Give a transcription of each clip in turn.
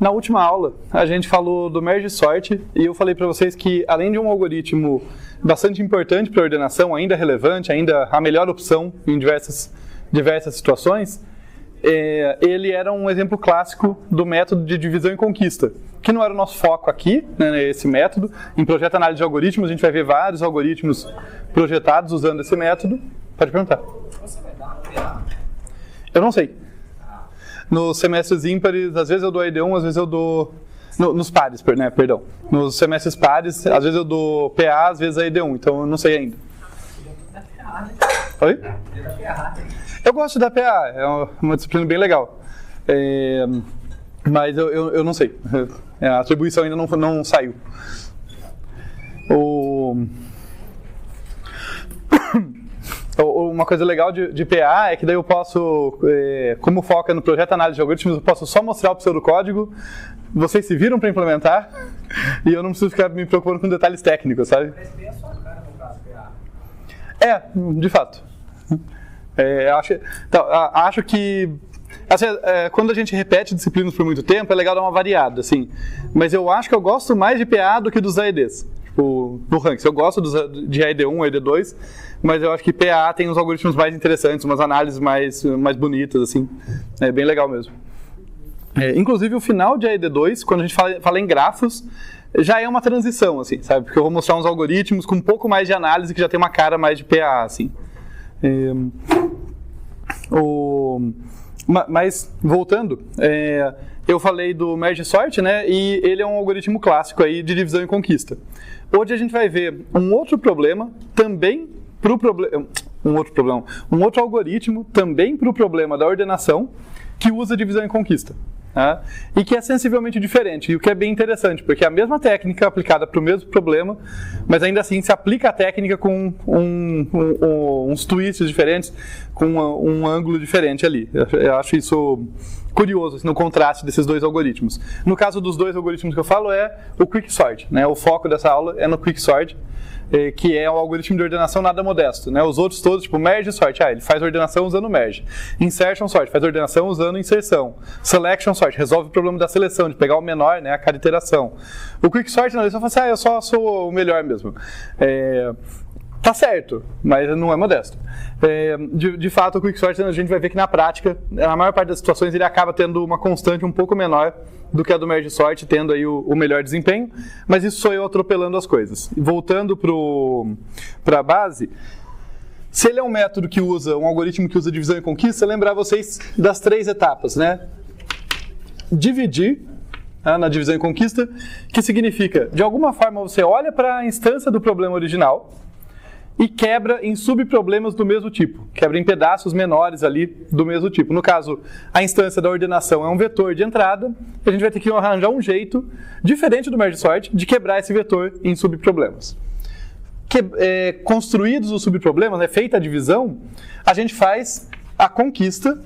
Na última aula, a gente falou do merge sort e eu falei para vocês que, além de um algoritmo bastante importante para a ordenação, ainda relevante, ainda a melhor opção em diversas situações, ele era um exemplo clássico do método de divisão e conquista, que não era o nosso foco aqui, né, esse método. Em projeto análise de algoritmos, a gente vai ver vários algoritmos projetados usando esse método. Pode perguntar. Você vai dar PA? Eu não sei. Nos semestres ímpares, às vezes eu dou AD1, às vezes eu dou... Nos pares, né, perdão. Nos semestres pares, às vezes eu dou PA, às vezes AD1, então eu não sei ainda. Oi? Eu gosto da PA, é uma disciplina bem legal. Mas eu não sei. A atribuição ainda não saiu. Uma coisa legal de PA é que daí eu posso, como foca no projeto análise de algoritmos, eu posso só mostrar o pseudocódigo, vocês se viram para implementar, e eu não preciso ficar me preocupando com detalhes técnicos, sabe? Parece bem a sua cara no caso, PA. De fato. Acho que assim, quando a gente repete disciplinas por muito tempo, é legal dar uma variada, assim. Mas eu acho que eu gosto mais de PA do que dos AEDs. No Ranks, eu gosto de AED1, AED2, mas eu acho que PA tem uns algoritmos mais interessantes, umas análises mais bonitas, assim. É bem legal mesmo. Inclusive, o final de AED2, quando a gente fala em grafos, já é uma transição, assim, sabe? Porque eu vou mostrar uns algoritmos com um pouco mais de análise que já tem uma cara mais de PA, assim. Mas, voltando, eu falei do merge sort, né? E ele é um algoritmo clássico aí de divisão e conquista. Hoje a gente vai ver um outro problema também para o problema... Um outro algoritmo também para o problema da ordenação que usa divisão e conquista. Tá? E que é sensivelmente diferente, e o que é bem interessante, porque é a mesma técnica aplicada para o mesmo problema, mas ainda assim se aplica a técnica com uns twists diferentes, com um ângulo diferente ali. Eu acho isso curioso, assim, no contraste desses dois algoritmos. No caso dos dois algoritmos que eu falo é o quicksort, né? O foco dessa aula é no quicksort, que é um algoritmo de ordenação nada modesto, né? Os outros todos, tipo merge sort, ele faz ordenação usando merge. Insertion sort, faz ordenação usando inserção. Selection sort, resolve o problema da seleção, de pegar o menor, né, a cada iteração. O quicksort, não, ele só fala assim, eu só sou o melhor mesmo. Tá certo, mas não é modesto. De fato, o quicksort, a gente vai ver que na prática, na maior parte das situações, ele acaba tendo uma constante um pouco menor do que a do merge sort, tendo aí o melhor desempenho, mas isso sou eu atropelando as coisas. Voltando para a base, se ele é um método que usa, um algoritmo que usa divisão e conquista, lembrar vocês das 3 etapas, né? Dividir, na divisão e conquista, que significa, de alguma forma, você olha para a instância do problema original e quebra em subproblemas do mesmo tipo. Quebra em pedaços menores ali do mesmo tipo. No caso, a instância da ordenação é um vetor de entrada, e a gente vai ter que arranjar um jeito, diferente do merge sort, de quebrar esse vetor em subproblemas. Construídos os subproblemas, né, feita a divisão, a gente faz a conquista,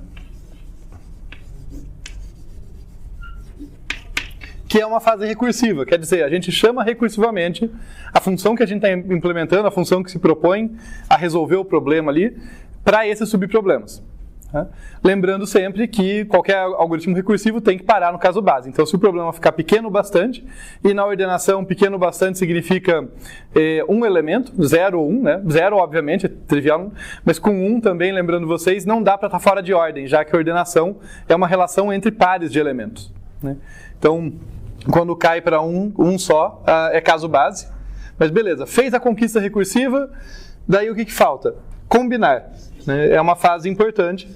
que é uma fase recursiva, quer dizer, a gente chama recursivamente a função que a gente está implementando, a função que se propõe a resolver o problema ali, para esses subproblemas. Tá? Lembrando sempre que qualquer algoritmo recursivo tem que parar no caso base. Então, se o problema ficar pequeno bastante, e na ordenação pequeno bastante significa um elemento, 0 ou 1, né? 0, obviamente, é trivial, mas com 1 também, lembrando vocês, não dá para estar fora de ordem, já que a ordenação é uma relação entre pares de elementos. Né? Então, quando cai para um só, é caso base. Mas beleza, fez a conquista recursiva, daí o que falta? Combinar. Né? É uma fase importante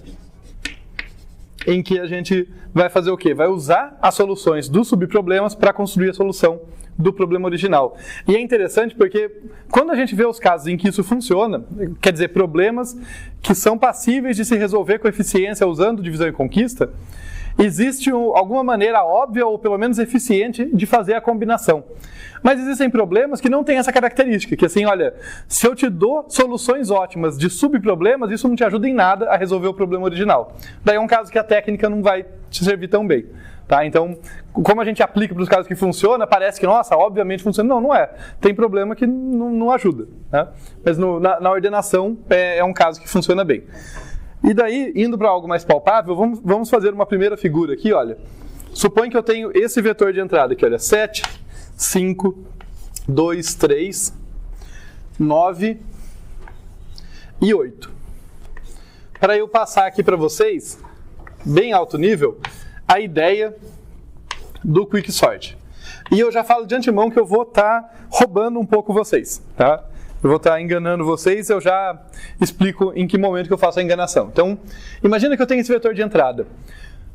em que a gente vai fazer o quê? Vai usar as soluções dos subproblemas para construir a solução do problema original. E é interessante porque quando a gente vê os casos em que isso funciona, quer dizer, problemas que são passíveis de se resolver com eficiência usando divisão e conquista, existe alguma maneira óbvia ou pelo menos eficiente de fazer a combinação. Mas existem problemas que não têm essa característica, que assim, olha, se eu te dou soluções ótimas de subproblemas, isso não te ajuda em nada a resolver o problema original. Daí é um caso que a técnica não vai te servir tão bem. Tá? Então, como a gente aplica para os casos que funciona, parece que, nossa, obviamente funciona. Não, não é. Tem problema que não ajuda. Né? Mas na ordenação é um caso que funciona bem. E daí, indo para algo mais palpável, vamos fazer uma primeira figura aqui, olha. Supõe que eu tenho esse vetor de entrada aqui, olha, 7, 5, 2, 3, 9 e 8. Para eu passar aqui para vocês, bem alto nível, a ideia do Quicksort. E eu já falo de antemão que eu vou estar roubando um pouco vocês, tá? Eu vou estar enganando vocês, eu já explico em que momento que eu faço a enganação. Então, imagina que eu tenho esse vetor de entrada.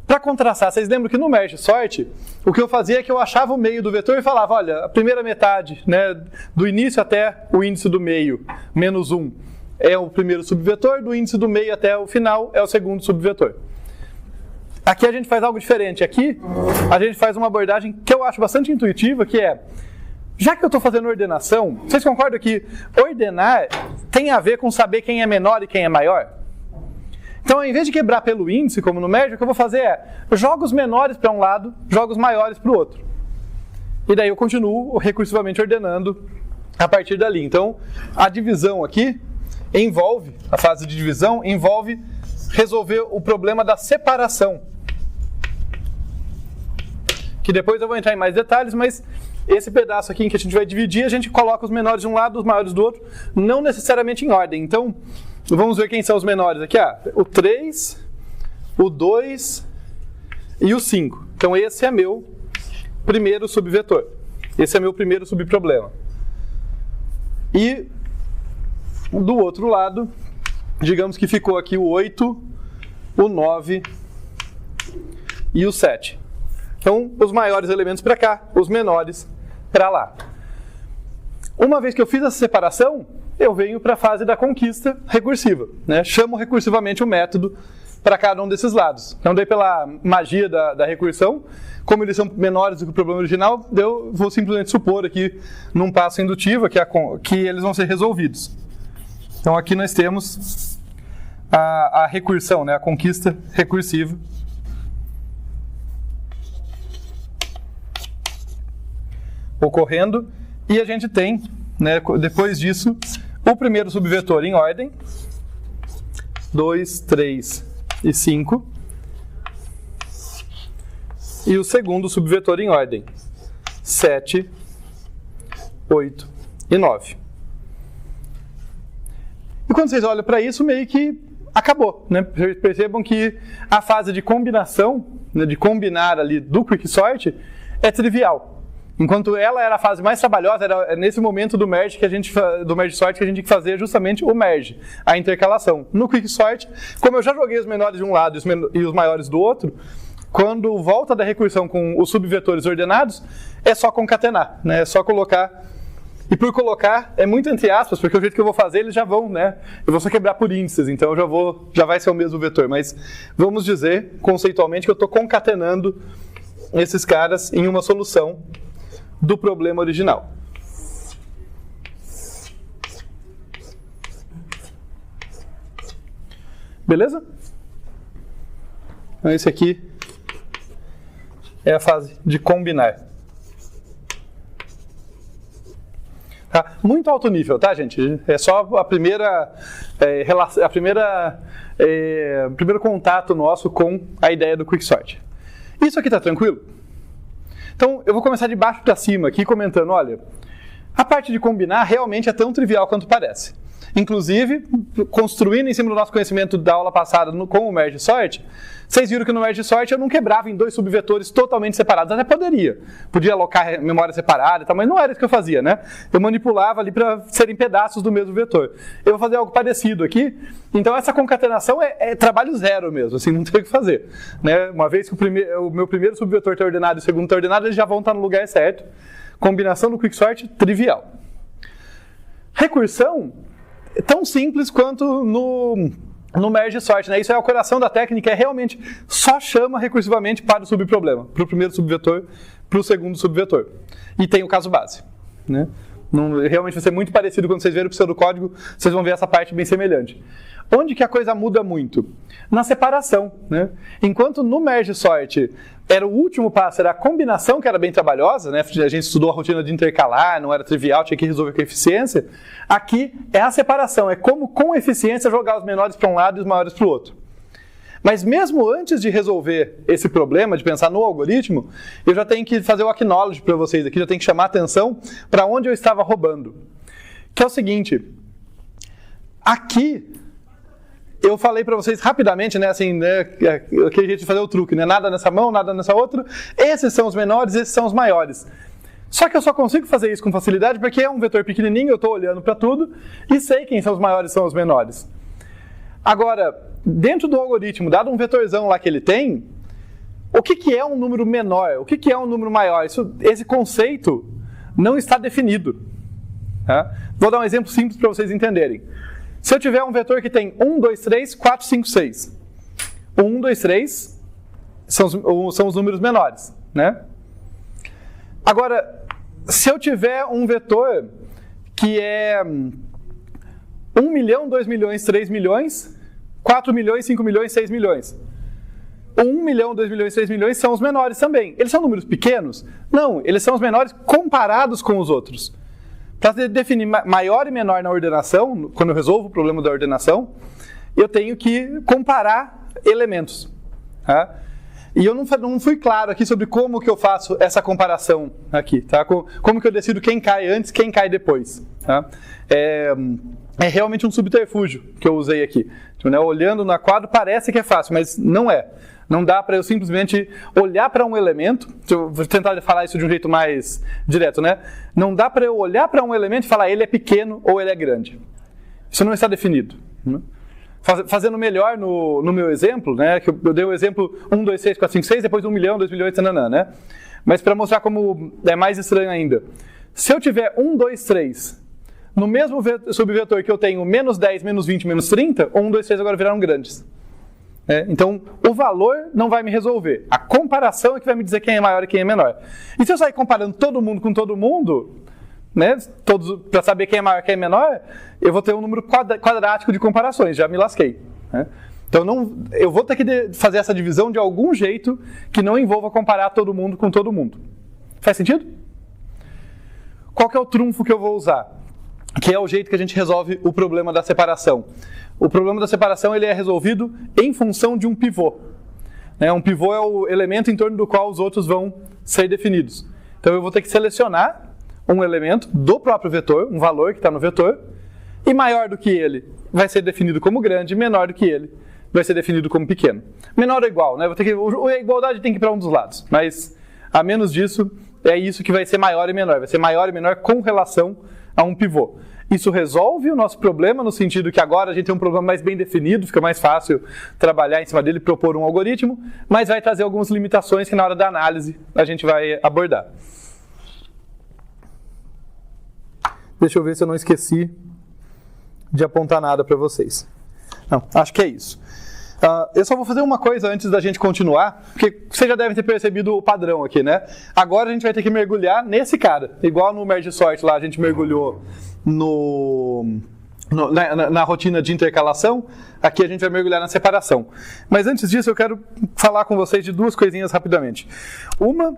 Para contrastar, vocês lembram que no Merge Sort, o que eu fazia é que eu achava o meio do vetor e falava, olha, a primeira metade, né, do início até o índice do meio, menos 1, é o primeiro subvetor, do índice do meio até o final é o segundo subvetor. Aqui a gente faz algo diferente. Aqui a gente faz uma abordagem que eu acho bastante intuitiva, que é, já que eu estou fazendo ordenação, vocês concordam que ordenar tem a ver com saber quem é menor e quem é maior? Então, ao invés de quebrar pelo índice, como no Merge, o que eu vou fazer é jogos menores para um lado, jogos maiores para o outro. E daí eu continuo recursivamente ordenando a partir dali. Então, a divisão aqui envolve, a fase de divisão envolve resolver o problema da separação. Que depois eu vou entrar em mais detalhes, mas esse pedaço aqui em que a gente vai dividir, a gente coloca os menores de um lado, os maiores do outro, não necessariamente em ordem. Então, vamos ver quem são os menores aqui. O 3, o 2 e o 5. Então, esse é meu primeiro subvetor. Esse é meu primeiro subproblema. E do outro lado, digamos que ficou aqui o 8, o 9 e o 7. Então, os maiores elementos para cá, os menores para lá. Uma vez que eu fiz essa separação, eu venho para a fase da conquista recursiva, né? Chamo recursivamente o método para cada um desses lados. Então, daí pela magia da recursão, como eles são menores do que o problema original, eu vou simplesmente supor aqui, num passo indutivo, que eles vão ser resolvidos. Então, aqui nós temos a recursão, né? A conquista recursiva. Ocorrendo, e a gente tem, né, depois disso, o primeiro subvetor em ordem, 2, 3 e 5, e o segundo subvetor em ordem, 7, 8 e 9. E quando vocês olham para isso, meio que acabou, né? Percebam que a fase de combinação, né, de combinar ali do Quicksort, é trivial. Enquanto ela era a fase mais trabalhosa, era nesse momento do Merge Sort que a gente tinha que fazer justamente o Merge, a intercalação. No Quicksort, como eu já joguei os menores de um lado e os maiores do outro, quando volta da recursão com os subvetores ordenados, é só concatenar, né? É só colocar. E por colocar, é muito entre aspas, porque o jeito que eu vou fazer, eles já vão, né? Eu vou só quebrar por índices, então já vai ser o mesmo vetor. Mas vamos dizer, conceitualmente, que eu estou concatenando esses caras em uma solução do problema original. Beleza? Então esse aqui é a fase de combinar. Tá? Muito alto nível, tá, gente? É só o primeiro contato nosso com a ideia do Quicksort. Isso aqui tá tranquilo? Então, eu vou começar de baixo para cima aqui comentando, olha, a parte de combinar realmente é tão trivial quanto parece. Inclusive, construindo em cima do nosso conhecimento da aula passada com o Merge Sort, vocês viram que no Merge Sort eu não quebrava em dois subvetores totalmente separados, até podia alocar memória separada e tal, mas não era isso que eu fazia, né? Eu manipulava ali para serem pedaços do mesmo vetor. Eu vou fazer algo parecido aqui, então essa concatenação é trabalho zero mesmo, assim, não tem o que fazer, né? Uma vez que o meu primeiro subvetor está ordenado e o segundo está ordenado, eles já vão estar no lugar certo. Combinação do Quicksort, trivial. Recursão, tão simples quanto no Merge Sort, né? Isso é o coração da técnica, é realmente só chama recursivamente para o subproblema, para o primeiro subvetor, para o segundo subvetor. E tem o caso base, né? Realmente vai ser muito parecido quando vocês verem o pseudocódigo, vocês vão ver essa parte bem semelhante. Onde que a coisa muda muito? Na separação, né? Enquanto no Merge Sort era o último passo, era a combinação que era bem trabalhosa, né? A gente estudou a rotina de intercalar, não era trivial, tinha que resolver com eficiência. Aqui é a separação, é como com eficiência jogar os menores para um lado e os maiores para o outro. Mas mesmo antes de resolver esse problema, de pensar no algoritmo, eu já tenho que fazer o acknowledge para vocês aqui, já tenho que chamar a atenção para onde eu estava roubando. Que é o seguinte, aqui eu falei para vocês rapidamente, né, assim, né, aquele jeito de fazer o truque, né, nada nessa mão, nada nessa outra, esses são os menores, esses são os maiores. Só que eu só consigo fazer isso com facilidade porque é um vetor pequenininho, eu estou olhando para tudo e sei quem são os maiores e são os menores. Agora, dentro do algoritmo, dado um vetorzão lá que ele tem, o que é um número menor? O que é um número maior? Esse conceito não está definido. Tá? Vou dar um exemplo simples para vocês entenderem. Se eu tiver um vetor que tem 1, 2, 3, 4, 5, 6. 1, 2, 3 são os números menores, né? Agora, se eu tiver um vetor que é 1 milhão, 2 milhões, 3 milhões, 4 milhões, 5 milhões, 6 milhões. 1 milhão, 2 milhões, 3 milhões são os menores também. Eles são números pequenos? Não, eles são os menores comparados com os outros. Para definir maior e menor na ordenação, quando eu resolvo o problema da ordenação, eu tenho que comparar elementos. Tá? E eu não fui claro aqui sobre como que eu faço essa comparação aqui. Tá? Como que eu decido quem cai antes, quem cai depois. Tá? É realmente um subterfúgio que eu usei aqui. Tipo, né, olhando no quadro parece que é fácil, mas não é. Não dá para eu simplesmente olhar para um elemento, eu vou tentar falar isso de um jeito mais direto, né? Não dá para eu olhar para um elemento e falar ele é pequeno ou ele é grande. Isso não está definido. Né? Fazendo melhor no meu exemplo, né? Que eu dei o exemplo 1, 2, 3, 4, 5, 6, depois 1 milhão, 2 milhões, tananã, né? Mas para mostrar como é mais estranho ainda. Se eu tiver 1, 2, 3, no mesmo subvetor que eu tenho menos 10, menos 20, menos 30, 1, 2, 3 agora viraram grandes. Então, o valor não vai me resolver. A comparação é que vai me dizer quem é maior e quem é menor. E se eu sair comparando todo mundo com todo mundo, né, para saber quem é maior e quem é menor, eu vou ter um número quadrático de comparações, já me lasquei. Né? Então, eu vou ter que fazer essa divisão de algum jeito que não envolva comparar todo mundo com todo mundo. Faz sentido? Qual que é o trunfo que eu vou usar? Que é o jeito que a gente resolve o problema da separação. O problema da separação ele é resolvido em função de um pivô. Um pivô é o elemento em torno do qual os outros vão ser definidos. Então eu vou ter que selecionar um elemento do próprio vetor, um valor que está no vetor, e maior do que ele vai ser definido como grande, menor do que ele vai ser definido como pequeno. Menor ou igual, né? A igualdade tem que ir para um dos lados, mas a menos disso, é isso que vai ser maior e menor. Vai ser maior e menor com relação a um pivô. Isso resolve o nosso problema no sentido que agora a gente tem um problema mais bem definido, fica mais fácil trabalhar em cima dele e propor um algoritmo, mas vai trazer algumas limitações que na hora da análise a gente vai abordar. Deixa eu ver se eu não esqueci de apontar nada para vocês. Não, acho que é isso. Eu só vou fazer uma coisa antes da gente continuar, porque vocês já devem ter percebido o padrão aqui, né? Agora a gente vai ter que mergulhar nesse cara. Igual no merge sort lá, a gente mergulhou na rotina de intercalação, aqui a gente vai mergulhar na separação. Mas antes disso, eu quero falar com vocês de duas coisinhas rapidamente. Uma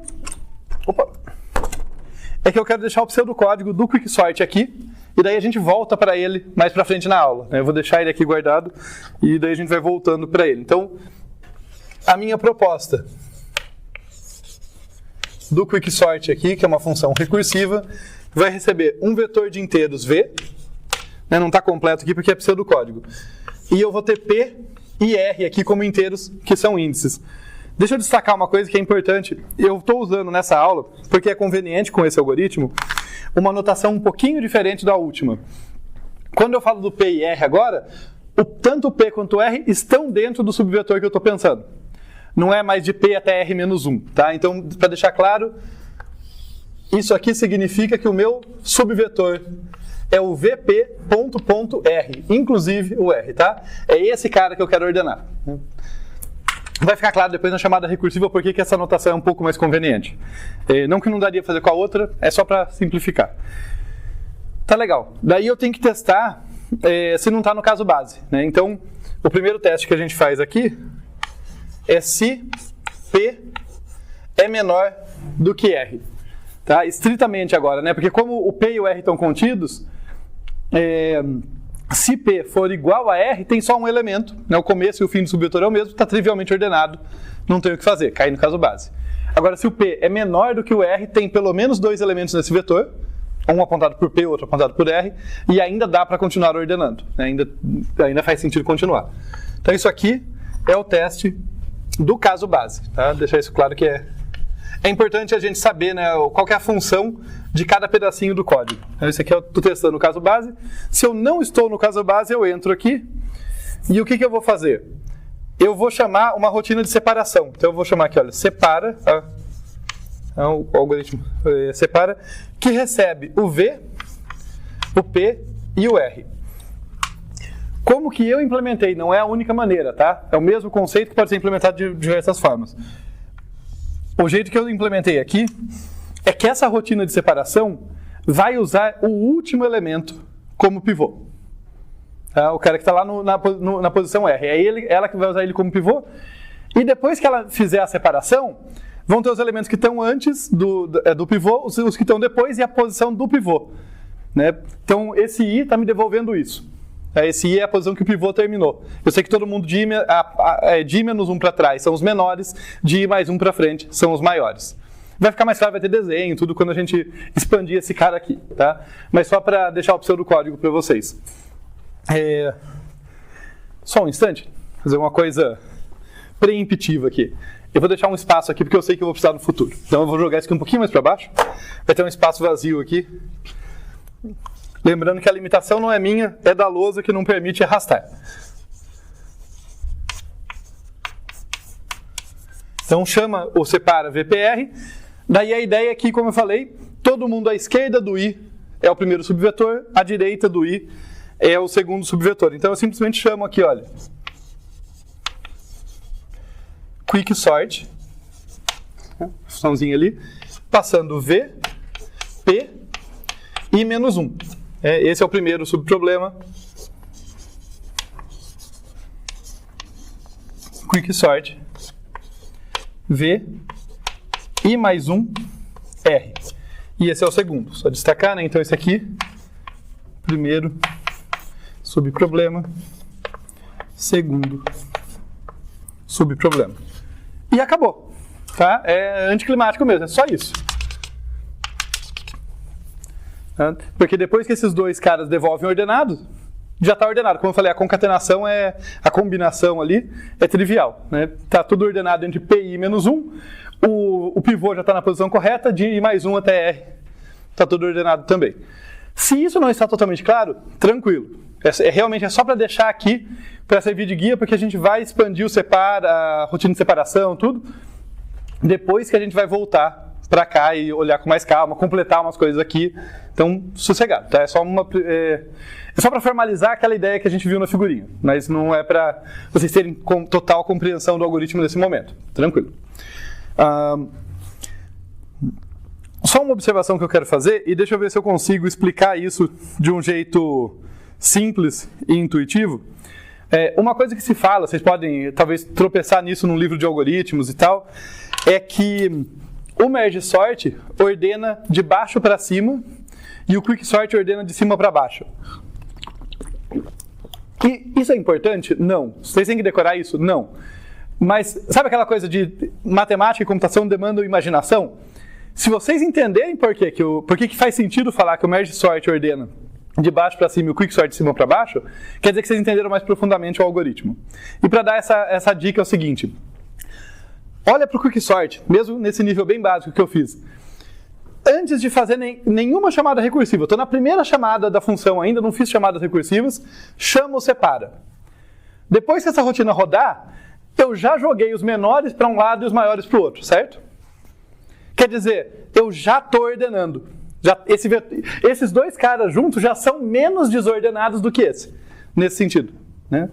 é que eu quero deixar o pseudocódigo do Quicksort aqui, e daí a gente volta para ele mais para frente na aula. Eu vou deixar ele aqui guardado, e daí a gente vai voltando para ele. Então, a minha proposta do Quicksort aqui, que é uma função recursiva, vai receber um vetor de inteiros V, né, não está completo aqui porque é pseudocódigo, e eu vou ter P e R aqui como inteiros, que são índices. Deixa eu destacar uma coisa que é importante, eu estou usando nessa aula, porque é conveniente com esse algoritmo, uma notação um pouquinho diferente da última. Quando eu falo do P e R agora, tanto o P quanto o R estão dentro do subvetor que eu estou pensando. Não é mais de P até R menos 1, tá? Então, para deixar claro, isso aqui significa que o meu subvetor é o VP ponto R, inclusive o R, tá? É esse cara que eu quero ordenar. Vai ficar claro depois na chamada recursiva por que essa notação é um pouco mais conveniente. Não que não daria fazer com a outra, é só para simplificar. Tá legal. Daí eu tenho que testar se não está no caso base. Né? Então, o primeiro teste que a gente faz aqui é se P é menor do que R. Tá? Estritamente agora, né? Porque como o P e o R estão contidos, Se P for igual a R, tem só um elemento, né? O começo e o fim do subvetor é o mesmo, está trivialmente ordenado, não tem o que fazer, cai no caso base. Agora, se o P é menor do que o R, tem pelo menos 2 elementos nesse vetor, um apontado por P, outro apontado por R, e ainda dá para continuar ordenando, né? Ainda faz sentido continuar. Então isso aqui é o teste do caso base, tá? Deixar isso claro que é importante a gente saber, né, qual que é a função de cada pedacinho do código. Então, esse aqui eu estou testando o caso base. Se eu não estou no caso base, eu entro aqui. E o que eu vou fazer? Eu vou chamar uma rotina de separação. Então eu vou chamar aqui, olha, separa, tá? Então, o algoritmo separa, que recebe o V, o P e o R. Como que eu implementei? Não é a única maneira, tá? É o mesmo conceito que pode ser implementado de diversas formas. O jeito que eu implementei aqui é que essa rotina de separação vai usar o último elemento como pivô. Tá? O cara que está lá na posição R. É ela que vai usar ele como pivô. E depois que ela fizer a separação, vão ter os elementos que estão antes do pivô, os que estão depois e a posição do pivô. Né? Então, esse I está me devolvendo isso. Esse I é a posição que o pivô terminou. Eu sei que todo mundo de I menos 1 para trás são os menores, de I mais 1 para frente são os maiores. Vai ficar mais claro, vai ter desenho, tudo quando a gente expandir esse cara aqui, tá? Mas só para deixar o pseudocódigo para vocês. Só um instante, fazer uma coisa preemptiva aqui. Eu vou deixar um espaço aqui porque eu sei que eu vou precisar no futuro. Então eu vou jogar isso aqui um pouquinho mais para baixo. Vai ter um espaço vazio aqui. Lembrando que a limitação não é minha, é da lousa que não permite arrastar. Então chama o separa VPR. Daí a ideia é que, como eu falei, todo mundo à esquerda do I é o primeiro subvetor, à direita do I é o segundo subvetor. Então eu simplesmente chamo aqui, olha, quick sort, funçãozinha ali, passando V, P e menos 1. Esse é o primeiro subproblema. Quick sort V e mais 1 R. E esse é o segundo. Só destacar, né? Então esse aqui, primeiro subproblema, segundo subproblema. E acabou. Tá? É anticlimático mesmo, é só isso. Porque depois que esses dois caras devolvem ordenado, já está ordenado. Como eu falei, a concatenação a combinação ali é trivial. Está tudo ordenado entre P e I menos 1. O pivô já está na posição correta, de I mais 1 até R. Está tudo ordenado também. Se isso não está totalmente claro, tranquilo. Realmente é só para deixar aqui, para servir de guia, porque a gente vai expandir a rotina de separação, tudo, depois que a gente vai voltar para cá e olhar com mais calma, completar umas coisas aqui. Então, sossegado, tá? É só para formalizar aquela ideia que a gente viu na figurinha, mas não é para vocês terem total compreensão do algoritmo nesse momento. Tranquilo. Só uma observação que eu quero fazer, e deixa eu ver se eu consigo explicar isso de um jeito simples e intuitivo. Uma coisa que se fala, vocês podem talvez tropeçar nisso num livro de algoritmos e tal, é que o merge sort ordena de baixo para cima e o quick sort ordena de cima para baixo. E isso é importante? Não. Vocês têm que decorar isso? Não. Mas sabe aquela coisa de matemática e computação demandam imaginação? Se vocês entenderem por que faz sentido falar que o merge sort ordena de baixo para cima e o quick sort de cima para baixo, quer dizer que vocês entenderam mais profundamente o algoritmo. E para dar essa dica é o seguinte: olha para o quick sort, mesmo nesse nível bem básico que eu fiz. Antes de fazer nenhuma chamada recursiva, eu estou na primeira chamada da função ainda, não fiz chamadas recursivas, chamo o separa. Depois que essa rotina rodar, eu já joguei os menores para um lado e os maiores para o outro, certo? Quer dizer, eu já estou ordenando. Esses dois caras juntos já são menos desordenados do que esse, nesse sentido. Né?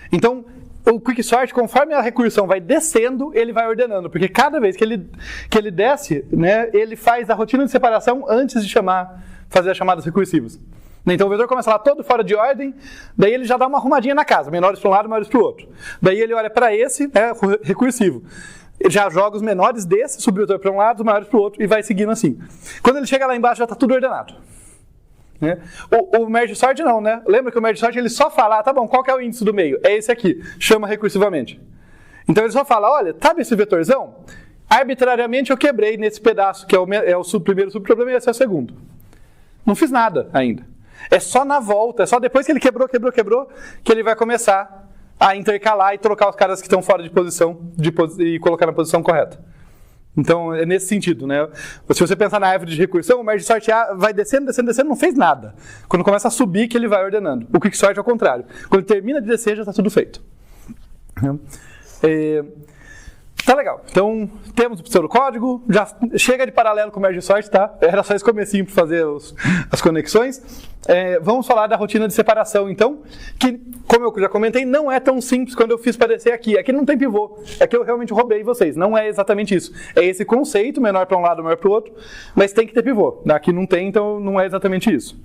Então, o quick sort, conforme a recursão vai descendo, ele vai ordenando, porque cada vez que ele desce, né, ele faz a rotina de separação antes de fazer as chamadas recursivas. Então o vetor começa lá todo fora de ordem, daí ele já dá uma arrumadinha na casa, menores para um lado, maiores para o outro. Daí ele olha para esse, recursivo. Ele já joga os menores desse subvetor para um lado, os maiores para o outro, e vai seguindo assim. Quando ele chega lá embaixo, já está tudo ordenado. Né? O merge sort não, né? Lembra que o merge sort ele só fala, tá bom, qual que é o índice do meio? É esse aqui, chama recursivamente. Então ele só fala, olha, sabe esse vetorzão? Arbitrariamente eu quebrei nesse pedaço, que é o primeiro subproblema e esse é o segundo. Não fiz nada ainda. É só na volta, é só depois que ele quebrou, que ele vai começar a intercalar e trocar os caras que estão fora de posição e colocar na posição correta. Então, é nesse sentido, né? Se você pensar na árvore de recursão, o merge sort A vai descendo, não fez nada. Quando começa a subir, que ele vai ordenando. O quicksort é o contrário. Quando termina de descer, já está tudo feito. Tá legal. Então, temos o pseudocódigo, já chega de paralelo com o merge sort, tá? Era só esse comecinho para fazer as conexões. Vamos falar da rotina de separação, então, que, como eu já comentei, não é tão simples quando eu fiz parecer aqui. Aqui não tem pivô. Aqui eu realmente roubei vocês. Não é exatamente isso. É esse conceito, menor para um lado, maior para o outro, mas tem que ter pivô. Aqui não tem, então não é exatamente isso.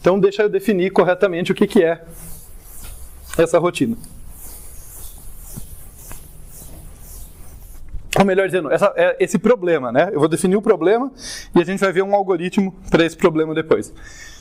Então, deixa eu definir corretamente o que é essa rotina. Ou melhor dizendo, esse problema, né? Eu vou definir o problema e a gente vai ver um algoritmo para esse problema depois.